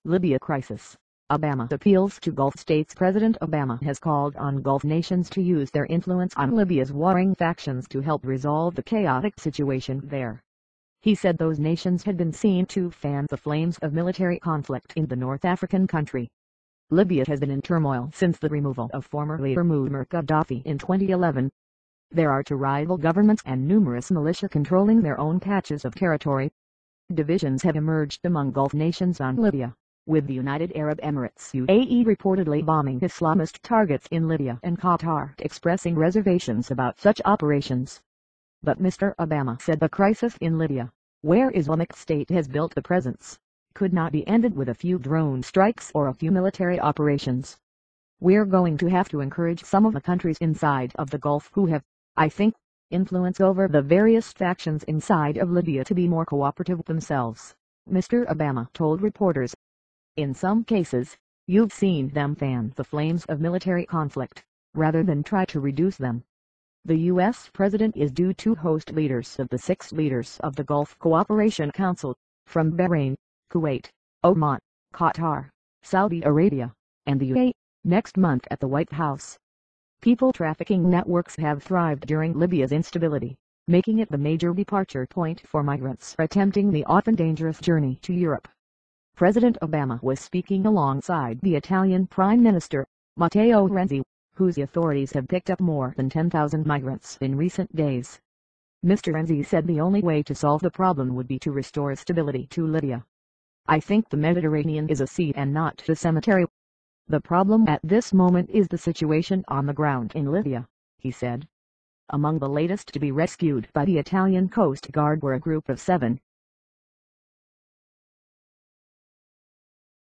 Libya crisis. Obama appeals to Gulf states. President Obama has called on Gulf nations to use their influence on Libya's warring factions to help resolve the chaotic situation there. He said those nations had been seen to fan the flames of military conflict in the North African country. Libya has been in turmoil since the removal of former leader Muammar Gaddafi in 2011. There are two rival governments and numerous militia controlling their own patches of territory. Divisions have emerged among Gulf nations on Libya, with the United Arab Emirates (UAE) reportedly bombing Islamist targets in Libya and Qatar expressing reservations about such operations. But Mr. Obama said the crisis in Libya, where Islamic State has built a presence, could not be ended with a few drone strikes or a few military operations. We're going to have to encourage some of the countries inside of the Gulf who have, I think, influence over the various factions inside of Libya to be more cooperative themselves, Mr. Obama told reporters. In some cases, you've seen them fan the flames of military conflict, rather than try to reduce them. The U.S. President is due to host leaders of the 6 leaders of the Gulf Cooperation Council, from Bahrain, Kuwait, Oman, Qatar, Saudi Arabia, and the UAE, next month at the White House. People trafficking networks have thrived during Libya's instability, making it the major departure point for migrants attempting the often dangerous journey to Europe. President Obama was speaking alongside the Italian Prime Minister, Matteo Renzi, whose authorities have picked up more than 10,000 migrants in recent days. Mr. Renzi said the only way to solve the problem would be to restore stability to Libya. I think the Mediterranean is a sea and not a cemetery. The problem at this moment is the situation on the ground in Libya, he said. Among the latest to be rescued by the Italian Coast Guard were a group of 7